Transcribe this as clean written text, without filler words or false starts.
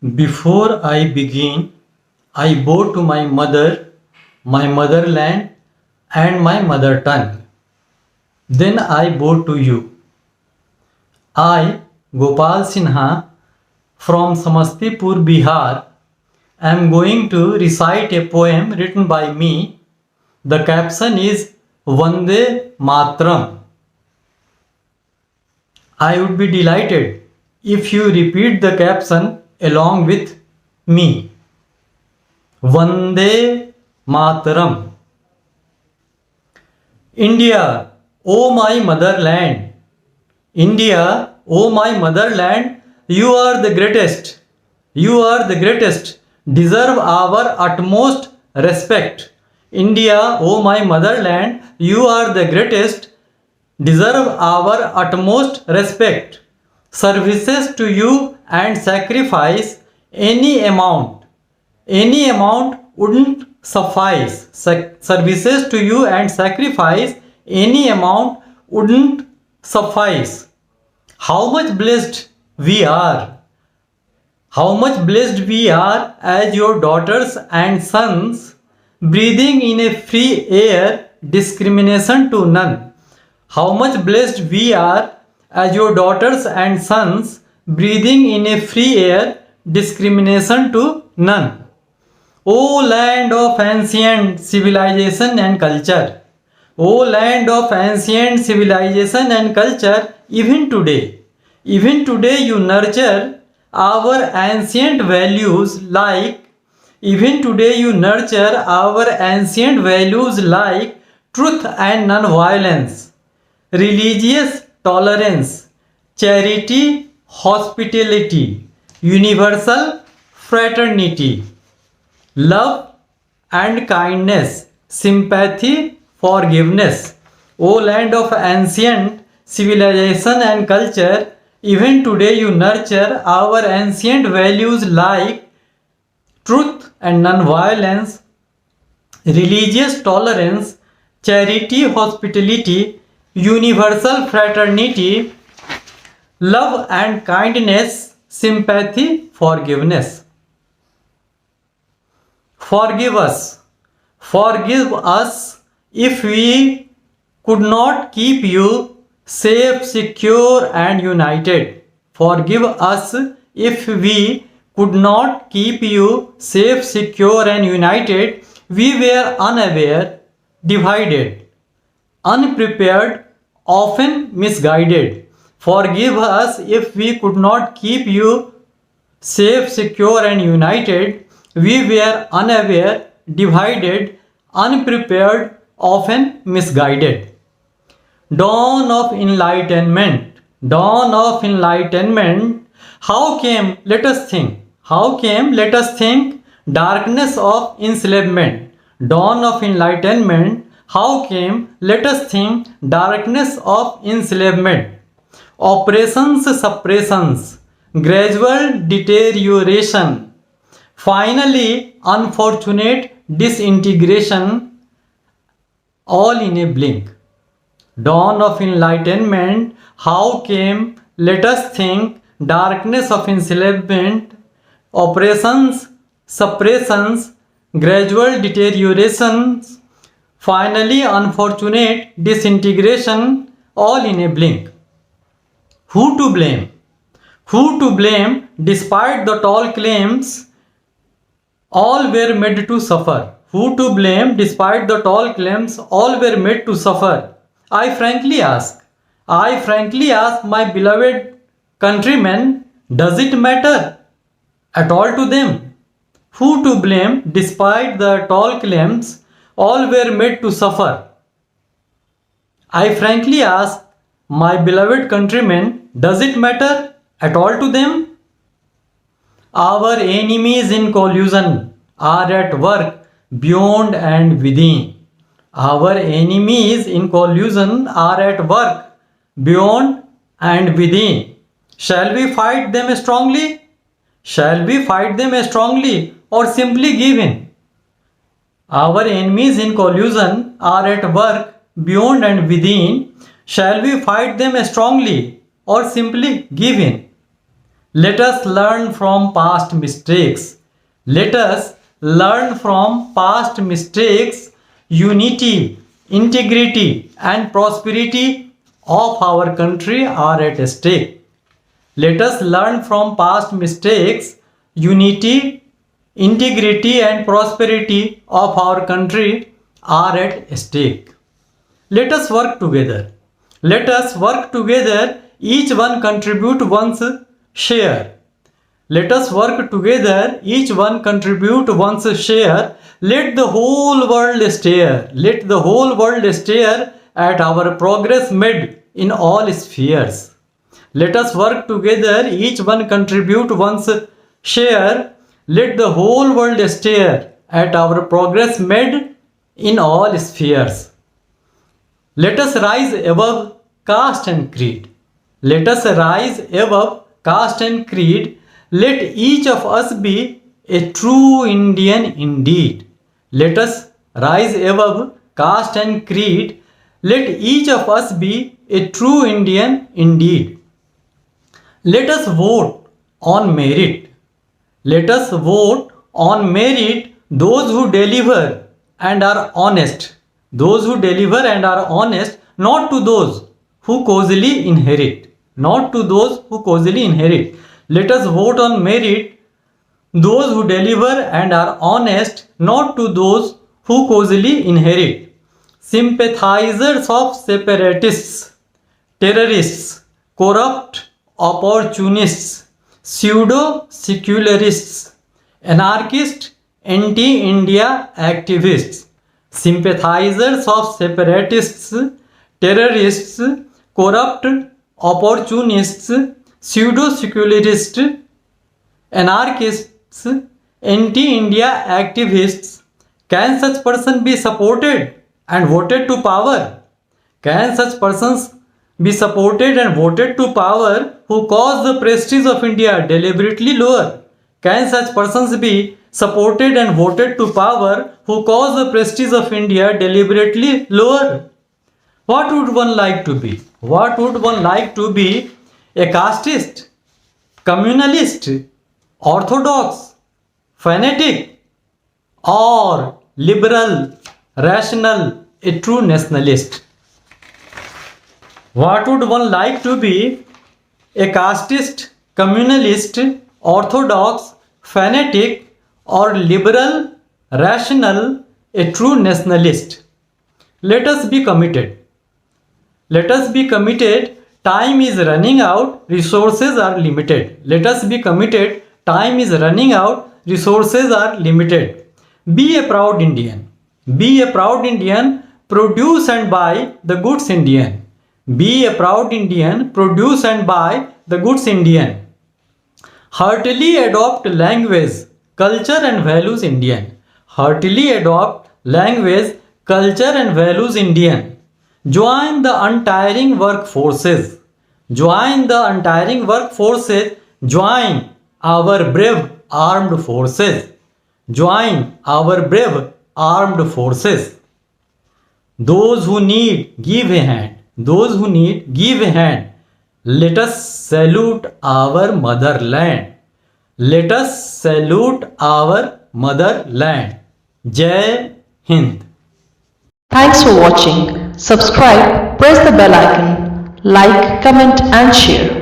Before I begin, I bow to my mother, my motherland, and my mother tongue. Then I bow to you. I, Gopal Sinha, from Samastipur, Bihar, am going to recite a poem written by me. The caption is Vande Matram. I would be delighted if you repeat the caption along with me. Vande Mataram. India, O my motherland. India, O my motherland, you are the greatest. You are the greatest. Deserve our utmost respect. India, O my motherland, you are the greatest. Deserve our utmost respect. Services to you and sacrifice any amount wouldn't suffice. Services to you and sacrifice any amount wouldn't suffice. How much blessed we are. How much blessed we are as your daughters and sons, breathing in a free air, discrimination to none. How much blessed we are as your daughters and sons, breathing in a free air, discrimination to none. O land of ancient civilization and culture. O land of ancient civilization and culture, even today you nurture our ancient values like truth and non-violence, religious tolerance, charity, hospitality, universal fraternity, love and kindness, sympathy, forgiveness. O land of ancient civilization and culture, even today you nurture our ancient values like truth and non-violence, religious tolerance, charity, hospitality, universal fraternity, love and kindness, sympathy, forgiveness. Forgive us if we could not keep you safe, secure and united. Forgive us if we could not keep you safe, secure and united. We were unaware, divided, unprepared, often misguided. Forgive us if we could not keep you safe, secure and united. We were unaware, divided, unprepared, often misguided. Dawn of enlightenment. How came, let us think, darkness of enslavement. Dawn of enlightenment. How came, let us think, darkness of enslavement. Oppressions, suppressions, gradual deterioration, finally unfortunate disintegration, all in a blink. Dawn of enlightenment. How came, let us think, darkness of enslavement, oppressions, suppressions, gradual deteriorations, finally unfortunate disintegration, all in a blink. Who to blame? Who to blame despite the tall claims all were made to suffer? Who to blame despite the tall claims all were made to suffer? I frankly ask my beloved countrymen, does it matter at all to them? Who to blame despite the tall claims all were made to suffer? I frankly ask my beloved countrymen, does it matter at all to them? Our enemies in collusion are at work beyond and within. Our enemies in collusion are at work beyond and within. Shall we fight them strongly? Or simply give in? Our enemies in collusion are at work beyond and within. Shall we fight them strongly or simply give in? Let us learn from past mistakes. Let us learn from past mistakes. Unity, integrity, and prosperity of our country are at stake. Let us learn from past mistakes. Unity, integrity, and prosperity of our country are at stake. Let us work together. Let us work together. Each one contribute one's share. Let us work together. Each one contribute one's share. Let the whole world stare. Let the whole world stare at our progress made in all spheres. Let us work together. Each one contribute one's share. Let the whole world stare at our progress made in all spheres. Let us rise above caste and creed. Let us rise above caste and creed. Let each of us be a true Indian indeed. Let us rise above caste and creed. Let each of us be a true Indian indeed. Let us vote on merit. Let us vote on merit those who deliver and are honest. Those who deliver and are honest, not to those who cozily inherit. Not to those who cozily inherit. Let us vote on merit those who deliver and are honest, not to those who cozily inherit. Sympathizers of separatists, terrorists, corrupt opportunists, pseudo-secularists, anarchists, anti-India activists, sympathizers of separatists, terrorists, corrupt opportunists, pseudo-secularists, anarchists, anti-India activists. Can such person be supported and voted to power? Can such persons be supported and voted to power who cause the prestige of India deliberately lower? Can such persons be supported and voted to power who cause the prestige of India deliberately lower? What would one like to be? What would one like to be? A casteist, communalist, orthodox, fanatic, or liberal, rational, a true nationalist? What would one like to be? A casteist, communalist, orthodox, fanatic, or liberal, rational, a true nationalist? Let us be committed. Let us be committed. Time is running out, resources are limited. Let us be committed. Time is running out, resources are limited. Be a proud Indian. Be a proud Indian. Produce and buy the goods Indian. Be a proud Indian. Produce and buy the goods Indian. Heartily adopt language, culture and values Indian. Heartily adopt language, culture and values Indian. Join the untiring workforces. Join the untiring workforces. Join our brave armed forces. Join our brave armed forces. Those who need, give a hand. Those who need, give a hand. Let us salute our motherland. Let us salute our motherland. Jai Hind. Thanks for watching. Subscribe, press the bell icon, like, comment and share.